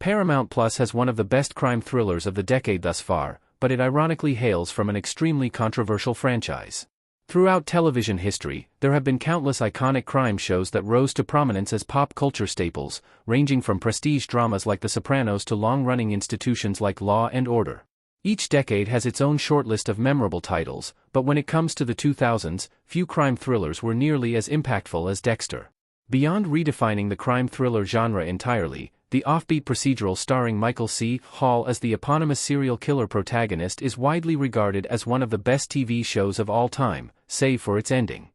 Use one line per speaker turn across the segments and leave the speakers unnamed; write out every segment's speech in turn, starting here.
Paramount Plus has one of the best crime thrillers of the decade thus far, but it ironically hails from an extremely controversial franchise. Throughout television history, there have been countless iconic crime shows that rose to prominence as pop culture staples, ranging from prestige dramas like The Sopranos to long-running institutions like Law and Order. Each decade has its own short list of memorable titles, but when it comes to the 2000s, few crime thrillers were nearly as impactful as Dexter. Beyond redefining the crime thriller genre entirely, the offbeat procedural starring Michael C. Hall as the eponymous serial killer protagonist is widely regarded as one of the best TV shows of all time, save for its ending.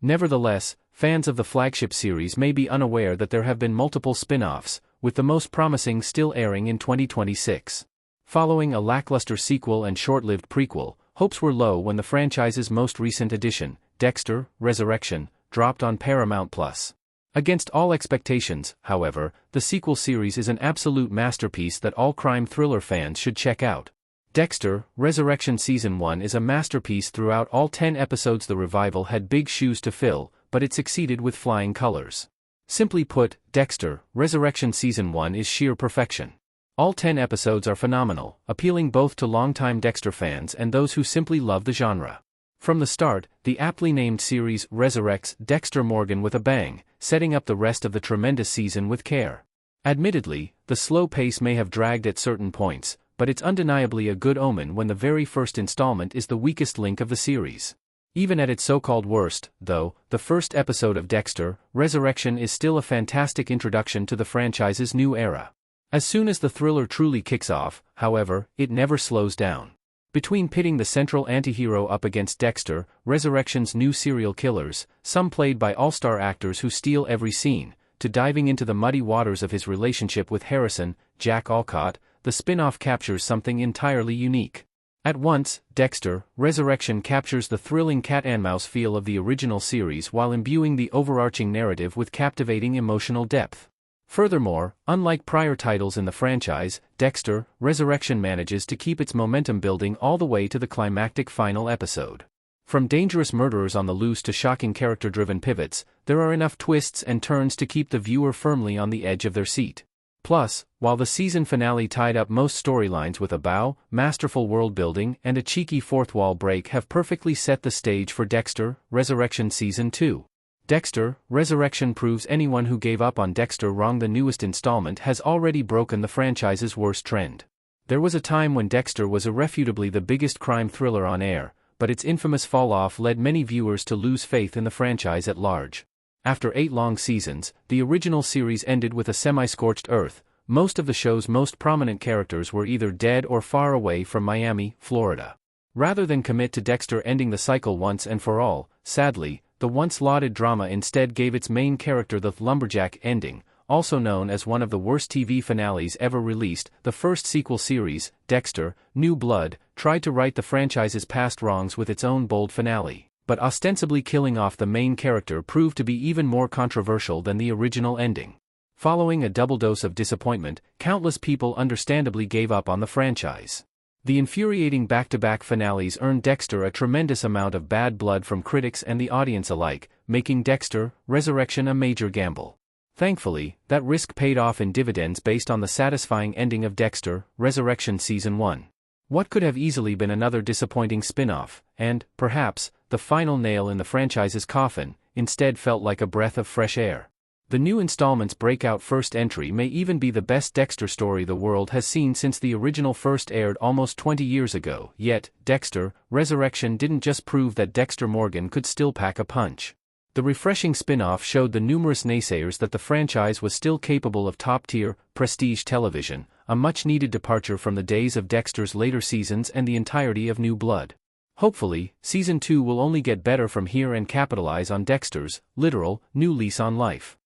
Nevertheless, fans of the flagship series may be unaware that there have been multiple spin-offs, with the most promising still airing in 2026. Following a lackluster sequel and short-lived prequel, hopes were low when the franchise's most recent edition, Dexter: Resurrection, dropped on Paramount Plus. Against all expectations, however, the sequel series is an absolute masterpiece that all crime thriller fans should check out. Dexter: Resurrection Season 1 is a masterpiece throughout all 10 episodes. The revival had big shoes to fill, but it succeeded with flying colors. Simply put, Dexter: Resurrection Season 1 is sheer perfection. All 10 episodes are phenomenal, appealing both to longtime Dexter fans and those who simply love the genre. From the start, the aptly named series resurrects Dexter Morgan with a bang, setting up the rest of the tremendous season with care. Admittedly, the slow pace may have dragged at certain points, but it's undeniably a good omen when the very first installment is the weakest link of the series. Even at its so-called worst, though, the first episode of Dexter: Resurrection is still a fantastic introduction to the franchise's new era. As soon as the thriller truly kicks off, however, it never slows down. Between pitting the central antihero up against Dexter: Resurrection's new serial killers, some played by all-star actors who steal every scene, to diving into the muddy waters of his relationship with Harrison, Jack Alcott, the spin-off captures something entirely unique. At once, Dexter: Resurrection captures the thrilling cat-and-mouse feel of the original series while imbuing the overarching narrative with captivating emotional depth. Furthermore, unlike prior titles in the franchise, Dexter: Resurrection manages to keep its momentum building all the way to the climactic final episode. From dangerous murderers on the loose to shocking character-driven pivots, there are enough twists and turns to keep the viewer firmly on the edge of their seat. Plus, while the season finale tied up most storylines with a bow, masterful world-building and a cheeky fourth-wall break have perfectly set the stage for Dexter: Resurrection Season 2. Dexter: Resurrection proves anyone who gave up on Dexter wrong. The newest installment has already broken the franchise's worst trend. There was a time when Dexter was irrefutably the biggest crime thriller on air, but its infamous fall-off led many viewers to lose faith in the franchise at large. After 8 long seasons, the original series ended with a semi-scorched earth. Most of the show's most prominent characters were either dead or far away from Miami, Florida. Rather than commit to Dexter ending the cycle once and for all, sadly, the once lauded drama instead gave its main character the lumberjack ending, also known as one of the worst TV finales ever released. The first sequel series, Dexter: New Blood, tried to right the franchise's past wrongs with its own bold finale, but ostensibly killing off the main character proved to be even more controversial than the original ending. Following a double dose of disappointment, countless people understandably gave up on the franchise. The infuriating back-to-back finales earned Dexter a tremendous amount of bad blood from critics and the audience alike, making Dexter: Resurrection a major gamble. Thankfully, that risk paid off in dividends based on the satisfying ending of Dexter: Resurrection Season 1. What could have easily been another disappointing spin-off, and, perhaps, the final nail in the franchise's coffin, instead felt like a breath of fresh air. The new installment's breakout first entry may even be the best Dexter story the world has seen since the original first aired almost 20 years ago. Yet, Dexter: Resurrection didn't just prove that Dexter Morgan could still pack a punch. The refreshing spin-off showed the numerous naysayers that the franchise was still capable of top-tier, prestige television, a much-needed departure from the days of Dexter's later seasons and the entirety of New Blood. Hopefully, Season 2 will only get better from here and capitalize on Dexter's literal new lease on life.